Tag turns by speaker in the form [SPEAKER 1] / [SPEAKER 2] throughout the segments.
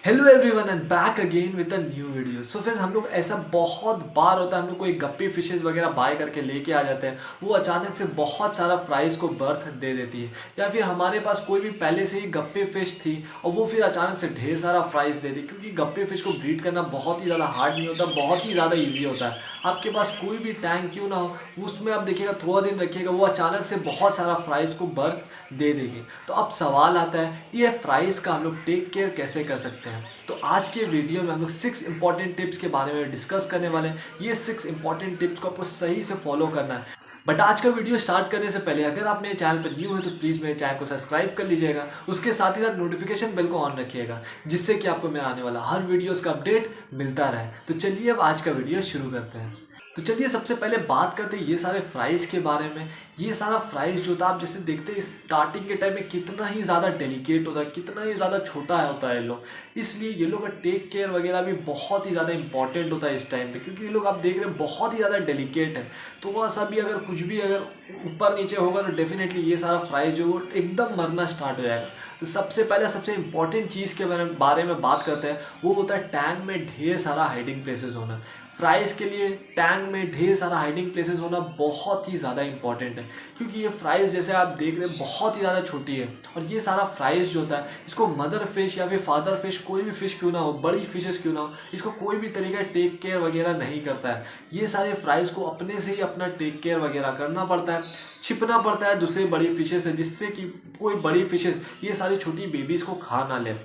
[SPEAKER 1] Hello everyone and back again with a new video. So friends, हम लोग ऐसा बहुत बार होता है, हम लोग कोई गप्पी फिशेज वगैरह बाय करके लेके आ जाते हैं, वो अचानक से बहुत सारा फ्राइज को बर्थ दे देती है। या फिर हमारे पास कोई भी पहले से ही गप्पी फिश थी और वो फिर अचानक से ढेर सारा फ्राइज दे दी। क्योंकि गप्पी फिश को ब्रीड करना बहुत ही ज़्यादा हार्ड नहीं होता, बहुत ही ज़्यादा ईजी होता है। आपके पास कोई भी टैंक क्यों ना हो, उसमें आप देखिएगा थोड़ा दिन रखिएगा, वो अचानक से बहुत सारा फ्राइज को बर्थ दे देगी। तो अब सवाल आता है, ये फ्राइज का हम लोग टेक केयर कैसे कर सकते हैं। तो आज के वीडियो में हम लोग 6 इंपॉर्टेंट टिप्स के बारे में डिस्कस करने वाले हैं। ये 6 इंपॉर्टेंट टिप्स को आपको सही से फॉलो करना है। बट आज का वीडियो स्टार्ट करने से पहले अगर आप मेरे चैनल पर न्यू है तो प्लीज़ मेरे चैनल को सब्सक्राइब कर लीजिएगा। उसके साथ ही साथ नोटिफिकेशन बेल को ऑन रखिएगा, जिससे कि आपको मेरा आने वाला हर वीडियोस का अपडेट मिलता रहे। तो चलिए अब आज का वीडियो शुरू करते हैं। तो चलिए सबसे पहले बात करते हैं ये सारे फ्राइज़ के बारे में। ये सारा फ्राइज़ जो था, आप जैसे देखते हैं स्टार्टिंग के टाइम में कितना ही ज़्यादा डेलिकेट होता है, कितना ही ज़्यादा छोटा होता है ये लोग। इसलिए ये लोग का टेक केयर वगैरह भी बहुत ही ज़्यादा इंपॉर्टेंट होता है इस टाइम पे। क्योंकि ये लोग आप देख रहे हैं बहुत ही ज़्यादा डेलिकेट है। थोड़ा सा भी अगर कुछ भी अगर ऊपर नीचे होगा तो डेफिनेटली ये सारा फ्राइज़ जो वो एकदम मरना स्टार्ट हो जाएगा। तो सबसे पहले सबसे इंपॉर्टेंट चीज़ के बारे में बात करते हैं, वो होता है टैंक में ढेर सारा हाइडिंग प्लेसेस होना। फ्राइज़ के लिए टैंक में ढेर सारा हाइडिंग प्लेसेस होना बहुत ही ज़्यादा इंपॉर्टेंट है। क्योंकि ये फ्राइज़ जैसे आप देख रहे हैं बहुत ही ज़्यादा छोटी है। और ये सारा फ्राइज़ जो होता है, इसको मदर फिश या फिर फादर फिश, कोई भी फिश क्यों ना हो, बड़ी फिशेस क्यों ना हो, इसको कोई भी तरीका टेक केयर वगैरह नहीं करता है। ये सारे फ्राइज़ को अपने से ही अपना टेक केयर वगैरह करना पड़ता है, छिपना पड़ता है दूसरी बड़ी फिशेस से, जिससे कि कोई बड़ी फिशेस ये सारी छोटी बेबीज़ को खा ना ले।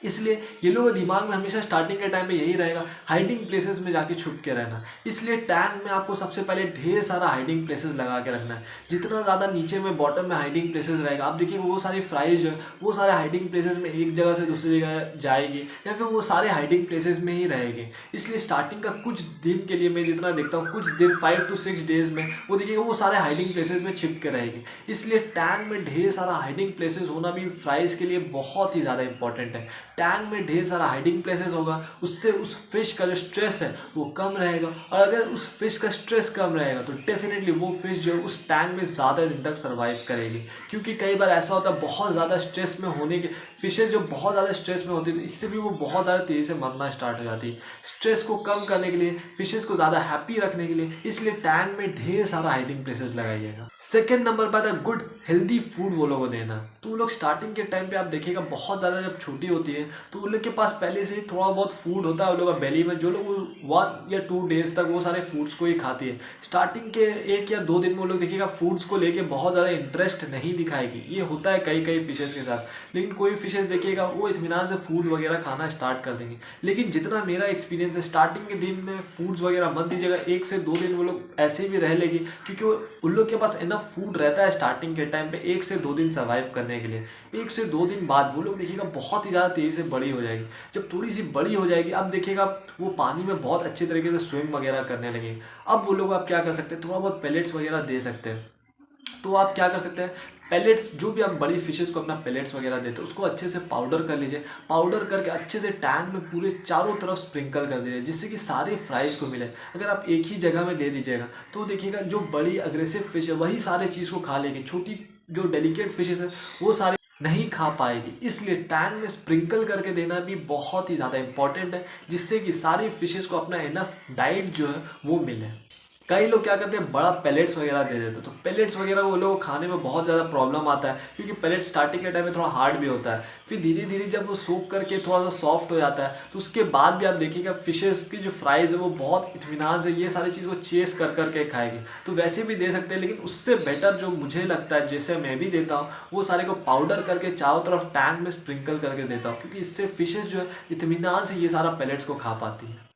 [SPEAKER 1] इसलिए ये लोगों के दिमाग में हमेशा स्टार्टिंग के टाइम में यही रहेगा, हाइडिंग प्लेसेस में जाके छुप के रहना। इसलिए टैंक में आपको सबसे पहले ढेर सारा हाइडिंग प्लेसेस लगा के रखना है। जितना ज़्यादा नीचे में बॉटम में हाइडिंग प्लेसेस रहेगा, आप देखिए वो सारी फ्राइज है, वो सारे हाइडिंग प्लेसेस में एक जगह से दूसरी जगह जाएगी या फिर वो सारे हाइडिंग प्लेसेस में ही रहेगी। इसलिए स्टार्टिंग का कुछ दिन के लिए मैं जितना देखता हूँ, कुछ दिन 5 to 6 डेज में वो देखिएगा वो सारे हाइडिंग प्लेसेस में छिप के रहेगी। इसलिए टैंक में ढेर सारा हाइडिंग प्लेसेस होना भी फ्राइज के लिए बहुत ही ज़्यादा इंपॉर्टेंट है। टैंक में ढेर सारा हाइडिंग प्लेसेस होगा, उससे उस फिश का जो स्ट्रेस है वो कम रहेगा। और अगर उस फिश का स्ट्रेस कम रहेगा तो डेफिनेटली वो फिश जो है उस टैंक में ज़्यादा दिन तक सर्वाइव करेगी। क्योंकि कई बार ऐसा होता है बहुत ज़्यादा स्ट्रेस में होने के फिशेज जो बहुत ज़्यादा स्ट्रेस में होती है, तो इससे भी वो बहुत ज़्यादा तेज़ी से मरना स्टार्ट हो जाती है। स्ट्रेस को कम करने के लिए, फिशेज को ज़्यादा हैप्पी रखने के लिए, इसलिए टैंक में ढेर सारा हाइडिंग प्लेसेस लगाइएगा। सेकेंड नंबर पर आता है गुड हेल्दी फूड वो लोगों को देना। तो वो लोग स्टार्टिंग के टाइम पे आप देखिएगा बहुत ज़्यादा जब छोटी होती है तो उन लोग के पास पहले से ही थोड़ा बहुत फूड होता है उन लोग का बेली में, जो लोग 1 या 2 डेज तक वो सारे फूड्स को ही खाती है। स्टार्टिंग के 1 या 2 दिन में वो लोग देखिएगा फूड्स को लेके बहुत ज़्यादा इंटरेस्ट नहीं दिखाएगी। ये होता है कई कई फिशेज़ के साथ। लेकिन कोई फिशेज़ देखिएगा वो इत्मीनान से फूड वगैरह खाना स्टार्ट कर देंगे। लेकिन जितना मेरा एक्सपीरियंस है, स्टार्टिंग के दिन में फूड्स वगैरह मत दीजिएगा। 1 से 2 दिन वो लोग ऐसे भी रह लेगी, क्योंकि उन लोग के पास इनफ फूड रहता है स्टार्टिंग के टाइम पे 1 से 2 दिन सर्वाइव करने के लिए। 1 से 2 दिन बाद वो लोग देखिएगा बहुत ही ज़्यादा तेज़ी से बड़ी हो जाएगी। जब थोड़ी सी बड़ी हो जाएगी, अब देखिएगा वो पानी में बहुत अच्छे तरीके से स्विम वगैरह करने लगेंगे। अब वो लोग आप क्या कर सकते हैं, थोड़ा बहुत पेलेट्स वगैरह दे सकते हैं। तो आप क्या कर सकते हैं, पेलेट्स जो भी आप बड़ी फिशेस को अपना पेलेट्स वगैरह देते हैं उसको अच्छे से पाउडर कर लीजिए। पाउडर करके अच्छे से टैंक में पूरे चारों तरफ स्प्रिंकल कर दीजिए, जिससे कि सारे फ्राइज को मिले। अगर आप एक ही जगह में दे दीजिएगा तो देखिएगा जो बड़ी अग्रेसिव फिश है वही सारे चीज़ को खा लेगी, छोटी जो डेलिकेट फिशेस है वो सारे नहीं खा पाएगी। इसलिए टैंक में स्प्रिंकल करके देना भी बहुत ही ज़्यादा इंपॉर्टेंट है, जिससे कि सारी फिशेस को अपना इनफ डाइट जो है वो मिले। कई लोग क्या करते हैं, बड़ा पेलेट्स वगैरह दे देते हैं। तो पेलेट्स वगैरह वो लोग खाने में बहुत ज़्यादा प्रॉब्लम आता है, क्योंकि पेलेट स्टार्टिंग के टाइम में थोड़ा हार्ड भी होता है। फिर धीरे धीरे जब वो सोक करके थोड़ा सा सॉफ्ट हो जाता है तो उसके बाद भी आप देखिएगा फिशेस की जो फ्राइज़ है वो बहुत इत्मीनान से ये सारी चीज़ को चेस कर करके खाएगी। तो वैसे भी दे सकते हैं, लेकिन उससे बेटर जो मुझे लगता है, जैसे मैं भी देता हूँ, वो सारे को पाउडर करके चारों तरफ टैंक में स्प्रिंकल करके देता हूँ। क्योंकि इससे फिशेस जो है इत्मीनान से ये सारा पेलेट्स को खा पाती है।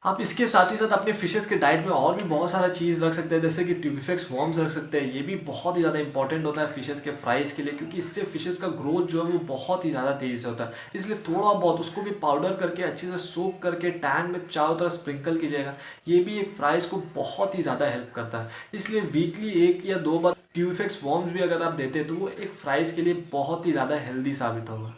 [SPEAKER 1] आप इसके साथ ही साथ अपने फिशेस के डाइट में और भी बहुत सारा चीज़ रख सकते हैं, जैसे कि ट्यूबिफेक्स वॉर्म्स रख सकते हैं। ये भी बहुत ही ज़्यादा इंपॉर्टेंट होता है फिशेस के फ्राइज़ के लिए, क्योंकि इससे फिशेस का ग्रोथ जो है वो बहुत ही ज़्यादा तेज़ी से होता है। इसलिए थोड़ा बहुत उसको भी पाउडर करके अच्छे से सोक करके टैंक में चारों तरफ स्प्रिंकल कीजिएगा। ये भी एक फ्राइज़ को बहुत ही ज़्यादा हेल्प करता है। इसलिए वीकली 1 या 2 बार ट्यूबिफेक्स वॉर्म्स भी अगर आप देते हैं तो वो एक फ्राइज़ के लिए बहुत ही ज़्यादा हेल्दी साबित होगा।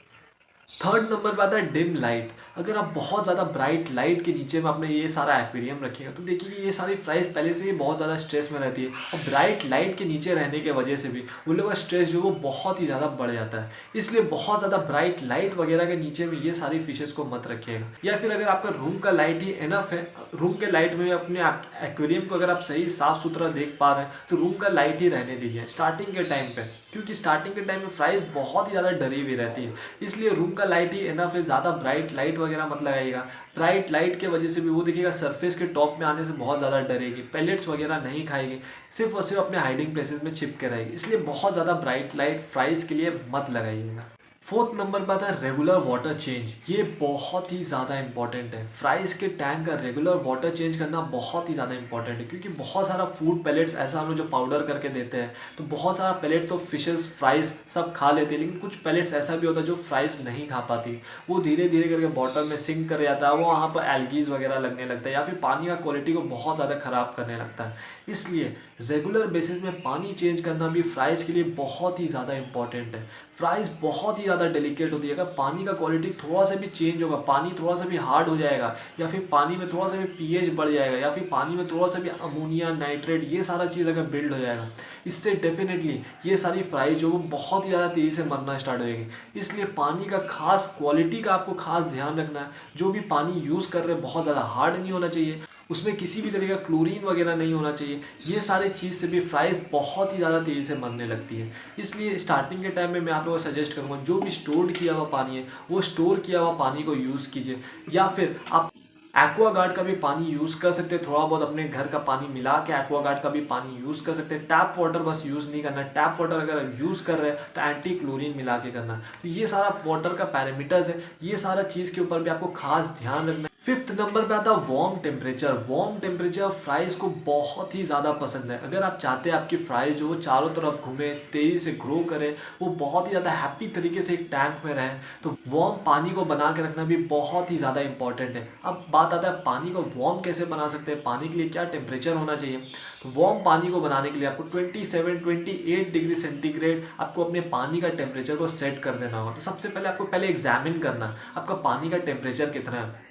[SPEAKER 1] थर्ड नंबर पे आता है डिम लाइट। अगर आप बहुत ज़्यादा ब्राइट लाइट के नीचे में अपने ये सारा एक्वेरियम रखिएगा तो देखिए कि ये सारी फ्राइज पहले से ही बहुत ज़्यादा स्ट्रेस में रहती है, और ब्राइट लाइट के नीचे रहने की वजह से भी उन लोगों का स्ट्रेस जो वो बहुत ही ज़्यादा बढ़ जाता है। इसलिए बहुत ज़्यादा ब्राइट लाइट वगैरह के नीचे में ये सारी फिशेस को मत रखिएगा। या फिर अगर आपका रूम का लाइट ही इनफ है, रूम के लाइट में अपने एक्वेरियम को अगर आप सही साफ सुथरा देख पा रहे हैं तो रूम का लाइट ही रहने दीजिए स्टार्टिंग के टाइम पे, क्योंकि स्टार्टिंग के टाइम में फ्राइज बहुत ही ज़्यादा डरी हुई रहती है। इसलिए रूम का लाइट ही इनफ है, ज़्यादा ब्राइट लाइट वगैरह मत लगाइएगा। ब्राइट लाइट के वजह से भी वो देखिएगा सरफेस के टॉप में आने से बहुत ज़्यादा डरेगी, पेलेट्स वगैरह नहीं खाएगी, सिर्फ और सिर्फ अपने हाइडिंग प्लेसेस में छिप के रहेगी। इसलिए बहुत ज़्यादा ब्राइट लाइट फ्राइज के लिए मत लगाइएगा। फोर्थ नंबर पर आता है रेगुलर वाटर चेंज। ये बहुत ही ज़्यादा इंपॉर्टेंट है। फ्राइज़ के टैंक का रेगुलर वाटर चेंज करना बहुत ही ज़्यादा इंपॉर्टेंट है, क्योंकि बहुत सारा फूड पैलेट्स ऐसा हम लोग जो पाउडर करके देते हैं तो बहुत सारा पैलेट तो फिशेस फ्राइज़ सब खा लेते हैं, लेकिन कुछ पैलेट्स ऐसा भी होता है जो फ्राइज़ नहीं खा पाती। वो धीरे धीरे करके बॉटल में सिंक कर जाता है, वो वहाँ पर एल्गीज वगैरह लगने लगता है या फिर पानी का क्वालिटी को बहुत ज़्यादा ख़राब करने लगता है। इसलिए रेगुलर बेसिस में पानी चेंज करना भी फ्राइज़ के लिए बहुत ही ज़्यादा इंपॉर्टेंट है। फ्राइज़ बहुत ही ज़्यादा डेलिकेट होती है। अगर पानी का क्वालिटी थोड़ा सा भी चेंज होगा, पानी थोड़ा सा भी हार्ड हो जाएगा या फिर पानी में थोड़ा सा भी पीएच बढ़ जाएगा या फिर पानी में थोड़ा सा भी अमोनिया नाइट्रेट ये सारा चीज़ अगर बिल्ड हो जाएगा, इससे डेफिनेटली ये सारी फ्राइज जो वो बहुत ही ज़्यादा तेज़ी से मरना स्टार्ट हो जाएगी। इसलिए पानी का खास क्वालिटी का आपको खास ध्यान रखना है। जो भी पानी यूज़ कर रहे हैं बहुत ज़्यादा हार्ड नहीं होना चाहिए, उसमें किसी भी तरह का क्लोरीन वगैरह नहीं होना चाहिए। ये सारे चीज़ से भी फ्राइज़ बहुत ही ज़्यादा तेज़ी से मरने लगती है। इसलिए स्टार्टिंग के टाइम में मैं आप लोगों को सजेस्ट करूँगा जो भी स्टोर किया हुआ पानी है वो स्टोर किया हुआ पानी को यूज़ कीजिए, या फिर आप एक्वागार्ड का भी पानी यूज़ कर सकते हैं। थोड़ा बहुत अपने घर का पानी मिला के एक्वागार्ड का भी पानी यूज़ कर सकते हैं। टैप वाटर बस यूज़ नहीं करना है। टैप वाटर अगर यूज़ कर रहे हैं तो एंटी क्लोरीन मिला के करना है। तो ये सारा वाटर का पैरामीटर्स है, ये सारा चीज़ के ऊपर भी आपको खास ध्यान रखना है। फिफ्थ नंबर पे आता है warm temperature. Warm temperature fries को बहुत ही ज़्यादा पसंद है। अगर आप चाहते हैं आपकी फ्राइज़ जो वो चारों तरफ घूमे, तेज़ी से ग्रो करे, वो बहुत ही ज़्यादा हैप्पी तरीके से एक टैंक में रहे, तो वार्म पानी को बना के रखना भी बहुत ही ज़्यादा इंपॉर्टेंट है। अब बात आता है पानी को वार्म कैसे बना सकते हैं, पानी के लिए क्या टेम्परेचर होना चाहिए। तो वार्म पानी को बनाने के लिए आपको 27-28 डिग्री सेंटीग्रेड आपको अपने पानी का टेम्परेचर को सेट कर देना होगा। तो सबसे पहले आपको एग्जामिन करना आपका पानी का टेम्परेचर कितना है।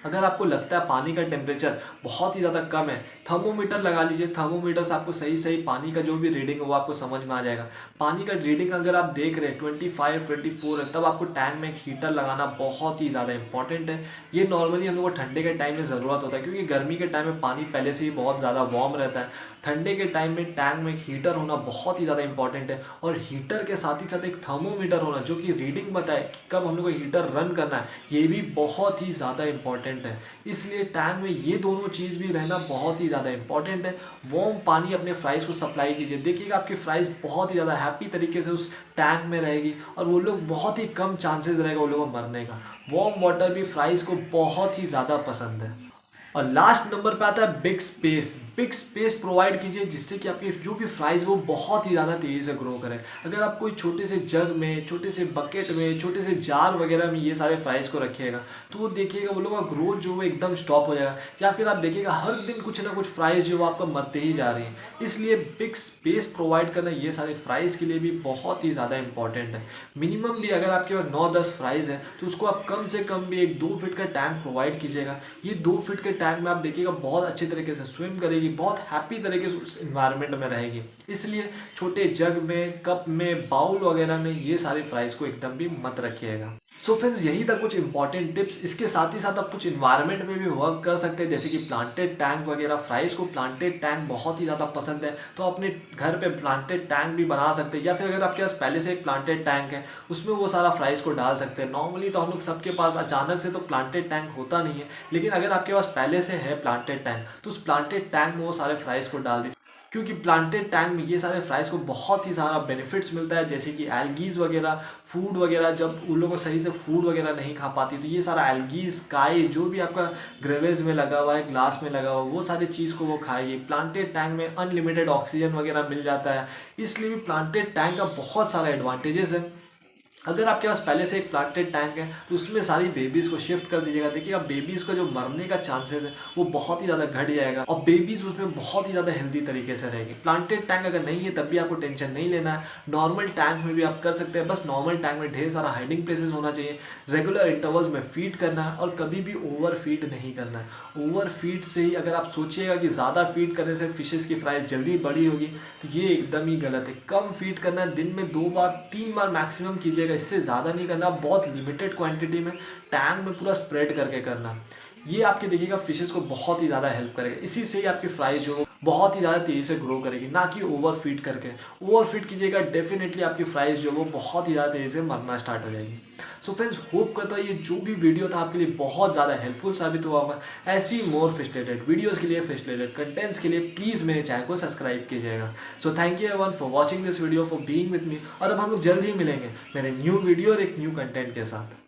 [SPEAKER 1] अगर आपको लगता है पानी का टेम्परेचर बहुत ही ज़्यादा कम है, थर्मोमीटर लगा लीजिए। थर्मोमीटर से आपको सही सही पानी का जो भी रीडिंग है वो आपको समझ में आ जाएगा। पानी का रीडिंग अगर आप देख रहे हैं 25-24 है, तब आपको टैंक में एक हीटर लगाना बहुत ही ज़्यादा इंपॉर्टेंट है। ये नॉर्मली हम लोग को ठंडे के टाइम में ज़रूरत होता है, क्योंकि गर्मी के टाइम में पानी पहले से ही बहुत ज़्यादा वार्म रहता है। ठंडे के टाइम में टैंक में एक हीटर होना बहुत ही ज़्यादा इंपॉर्टेंट है, और हीटर के साथ ही साथ एक थर्मोमीटर होना जो कि रीडिंग बताए कि कब हम लोग को हीटर रन करना है, ये भी बहुत ही ज़्यादा इंपॉर्टेंट है। इसलिए टैंक में ये दोनों चीज़ भी रहना बहुत ही ज़्यादा इंपॉर्टेंट है। वार्म पानी अपने फ्राइज़ को सप्लाई कीजिए, देखिएगा आपकी फ्राइज़ बहुत ही ज़्यादा हैप्पी तरीके से उस टैंक में रहेगी, और वो लोग बहुत ही कम चांसेस रहेगा वो लोगों को मरने का। वार्म वाटर भी फ्राइज़ को बहुत ही ज़्यादा पसंद है। और लास्ट नंबर पे आता है big space. Big space provide कीजिए जिससे कि आपकी जो भी फ्राइज वो बहुत ही ज़्यादा तेज़ी से ग्रो करें। अगर आप कोई छोटे से जग में, छोटे से बकेट में, छोटे से जार वगैरह में ये सारे फ्राइज को रखिएगा तो वो देखिएगा वो लोग का ग्रोथ जो है एकदम स्टॉप हो जाएगा, या फिर आप देखिएगा हर दिन कुछ ना कुछ फ्राइज जो आपका मरते ही जा रही हैं। इसलिए बिग स्पेस प्रोवाइड करना ये सारे फ्राइज के लिए भी बहुत ही ज़्यादा इंपॉर्टेंट है। मिनिमम भी अगर आपके पास 9-10 फ्राइज है तो उसको आप कम से कम भी एक 2 फीट का टैंक प्रोवाइड कीजिएगा। ये 2 फीट के टैंक में आप देखिएगा बहुत अच्छे तरीके से स्विम करेगी, बहुत हैप्पी तरीके से उस इन्वायरमेंट में रहेगी। इसलिए छोटे जग में, कप में, बाउल वगैरह में ये सारे फ्राइज को एकदम भी मत रखिएगा। सो फ्रेंड्स, यही था कुछ इंपॉर्टेंट टिप्स। इसके साथ ही साथ आप कुछ इन्वायरमेंट में भी वर्क कर सकते हैं, जैसे कि प्लांटेड टैंक वगैरह। फ्राइज को प्लांटेड टैंक बहुत ही ज़्यादा पसंद है, तो अपने घर पे प्लांटेड टैंक भी बना सकते हैं, या फिर अगर आपके पास पहले से एक प्लांटेड टैंक है उसमें वो सारा फ्राइज को डाल सकते हैं। नॉर्मली तो हम लोग सबके पास अचानक से तो प्लांटेड टैंक होता नहीं है, लेकिन अगर आपके पास पहले से है प्लांटेड टैंक तो उस प्लांटेड टैंक में वो सारे फ्राइज को डाल दीजिए, क्योंकि प्लांटेड टैंक में ये सारे फ्राइज को बहुत ही सारा बेनिफिट्स मिलता है, जैसे कि एल्गीज वगैरह, फूड वगैरह। जब उन लोगों को सही से फूड वगैरह नहीं खा पाती तो ये सारा एल्गीज, काई जो भी आपका ग्रेवल्स में लगा हुआ है, ग्लास में लगा हुआ है, वो सारी चीज़ को वो खाएगी। प्लांटेड टैंक में अनलिमिटेड ऑक्सीजन वगैरह मिल जाता है, इसलिए भी प्लांटेड टैंक का बहुत सारा एडवांटेजेस है। अगर आपके पास पहले से एक प्लांटेड टैंक है तो उसमें सारी बेबीज़ को शिफ्ट कर दीजिएगा। देखिएगा बेबीज़ का जो मरने का चांसेस है वो बहुत ही ज़्यादा घट जाएगा और बेबीज़ उसमें बहुत ही ज़्यादा हेल्दी तरीके से रहेगी। प्लांटेड टैंक अगर नहीं है तब भी आपको टेंशन नहीं लेना है, नॉर्मल टैंक में भी आप कर सकते हैं। बस नॉर्मल टैंक में ढेर सारा हाइडिंग प्लेसेस होना चाहिए, रेगुलर इंटरवल्स में फीड करना है और कभी भी ओवर फीड नहीं करना है। ओवर फीड से ही अगर आप सोचिएगा कि ज़्यादा फीड करने से फिशेस की प्राइस जल्दी बड़ी होगी तो ये एकदम ही गलत है। कम फीड करना है, दिन में 2 बार 3 बार मैक्सिमम कीजिएगा, इससे ज़्यादा नहीं करना। बहुत लिमिटेड क्वांटिटी में टैंक में पूरा स्प्रेड करके करना। ये आपके देखिएगा फिशेस को बहुत ही ज़्यादा हेल्प करेगा। इसी से ही आपकी फ्राई जो बहुत ही ज़्यादा तेज़ी से ग्रो करेगी, ना कि ओवर फीड करके। ओवर फीड कीजिएगा डेफिनेटली आपकी फ्राइज जो वो बहुत ही ज़्यादा तेज़ी से मरना स्टार्ट हो जाएगी। सो फ्रेंड्स, होप करता हूँ ये जो भी वीडियो था आपके लिए बहुत ज़्यादा हेल्पफुल साबित हुआ होगा। ऐसी मोर फिश रिलेटेड वीडियोज़ के लिए, फिश रिलेटेड कंटेंट्स के लिए प्लीज़ मेरे चैनल को सब्सक्राइब कीजिएगा। So thank you everyone for watching this video, for being with me. और अब हम लोग जल्द ही मिलेंगे मेरे न्यू वीडियो और एक न्यू कंटेंट के साथ।